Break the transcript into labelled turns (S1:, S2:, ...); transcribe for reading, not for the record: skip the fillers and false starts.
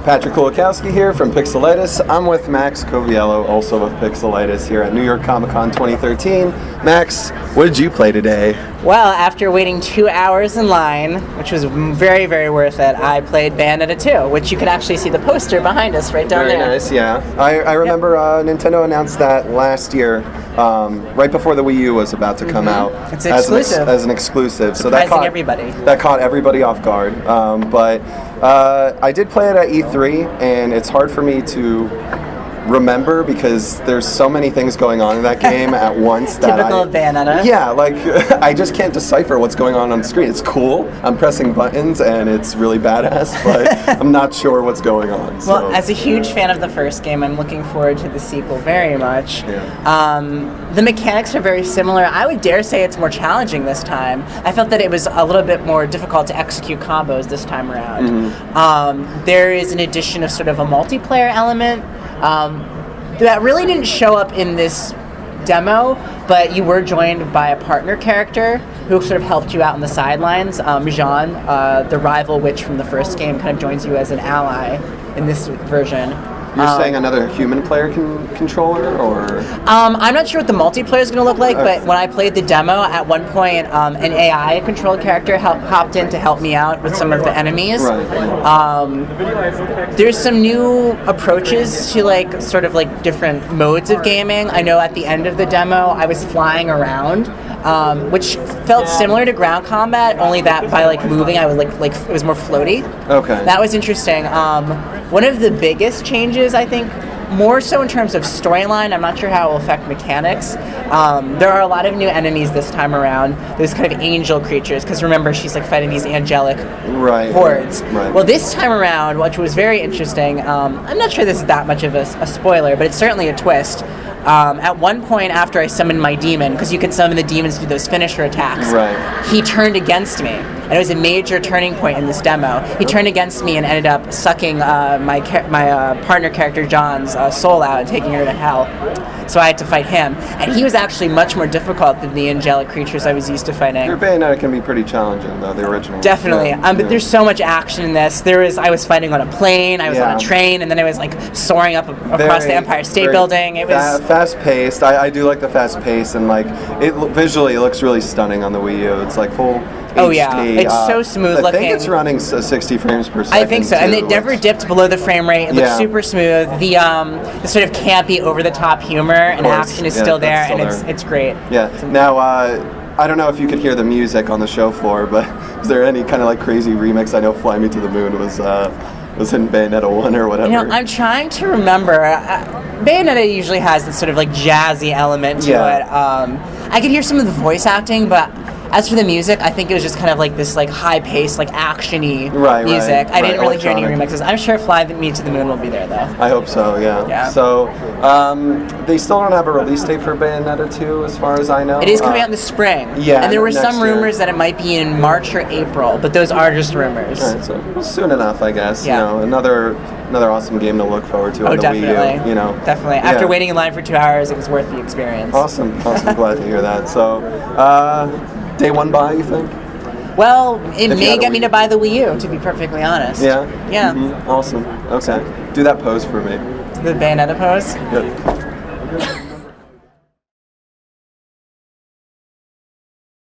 S1: Patrick Kulikowski here from Pixelitis. I'm with Max Coviello, also of Pixelitis, here at New York Comic Con 2013. Max, what did you play today?
S2: Well, after waiting 2 hours in line, which was very, very worth it, I played Bayonetta 2, which you can actually see the poster behind us right down there.
S1: Very nice, yeah. I remember Nintendo announced that last year, right before the Wii U was about to come out.
S2: It's exclusive.
S1: As an exclusive.
S2: Surprising so everybody.
S1: That caught everybody off guard. But I did play it at E3, and it's hard for me to remember because there's so many things going on in that game at once.
S2: Typical of Bayonetta.
S1: Yeah, like I just can't decipher what's going on the screen. It's cool. I'm pressing buttons and it's really badass, but I'm not sure what's going on. So.
S2: Well, as a huge fan of the first game, I'm looking forward to the sequel very much.
S1: Yeah.
S2: The mechanics are very similar. I would dare say it's more challenging this time. I felt that it was a little bit more difficult to execute combos this time around.
S1: Mm-hmm.
S2: There is an addition of sort of a multiplayer element that really didn't show up in this demo, but you were joined by a partner character who sort of helped you out on the sidelines. Jean, the rival witch from the first game, kind of joins you as an ally in this version.
S1: You're saying another human player controller, or?
S2: I'm not sure what the multiplayer is going to look like, but when I played the demo, at one point, an AI-controlled character hopped in to help me out with some of the enemies.
S1: Right.
S2: There's some new approaches to sort of different modes of gaming. I know at the end of the demo, I was flying around, which felt similar to ground combat, only that by moving, I was it was more floaty.
S1: Okay.
S2: That was interesting. One of the biggest changes, I think, more so in terms of storyline, I'm not sure how it will affect mechanics. There are a lot of new enemies this time around. Those kind of angel creatures, because remember, she's fighting these angelic hordes.
S1: Right.
S2: Well, this time around, which was very interesting, I'm not sure this is that much of a spoiler, but it's certainly a twist. At one point after I summoned my demon, because you can summon the demons to do those finisher attacks, he turned against me. And it was a major turning point in this demo. He turned against me and ended up sucking my partner character John's soul out and taking her to hell. So I had to fight him. And he was actually much more difficult than the angelic creatures I was used to fighting.
S1: Your Bayonetta can be pretty challenging, though, the original.
S2: Definitely. But there's so much action in this. I was fighting on a plane, I was on a train, and then I was soaring up across the Empire State Building. It was
S1: fast-paced. I do like the fast pace, and visually it looks really stunning on the Wii U. It's full
S2: Oh
S1: HD.
S2: yeah, it's so smooth looking.
S1: I think it's running 60 frames per second.
S2: I think so, and it never dipped below the frame rate. It looks super smooth. The sort of campy, over-the-top humor and action is still there, and it's great.
S1: Yeah. Now, I don't know if you could hear the music on the show floor, but is there any kind of remix? I know "Fly Me to the Moon" was in Bayonetta 1 or whatever.
S2: I'm trying to remember. Bayonetta usually has this sort of jazzy element to it. I could hear some of the voice acting, but as for the music, I think it was just kind of this high-paced, action-y music. I didn't really hear any remixes. I'm sure "Fly Me to the Moon" will be there, though.
S1: I hope so, yeah. So, they still don't have a release date for Bayonetta 2, as far as I know.
S2: It is coming out in the spring.
S1: Yeah,
S2: and there were some rumors that it might be in March or April, but those are just rumors.
S1: All right, so soon enough, I guess.
S2: Yeah.
S1: Another awesome game to look forward to on the Wii U.
S2: Definitely. After waiting in line for 2 hours, it was worth the experience.
S1: Awesome. Glad to hear that. So, day one buy, you think?
S2: Well, it may get me to buy the Wii U, to be perfectly honest.
S1: Yeah?
S2: Yeah.
S1: Mm-hmm. Awesome. Okay. Do that pose for me.
S2: The Bayonetta pose?
S1: Good.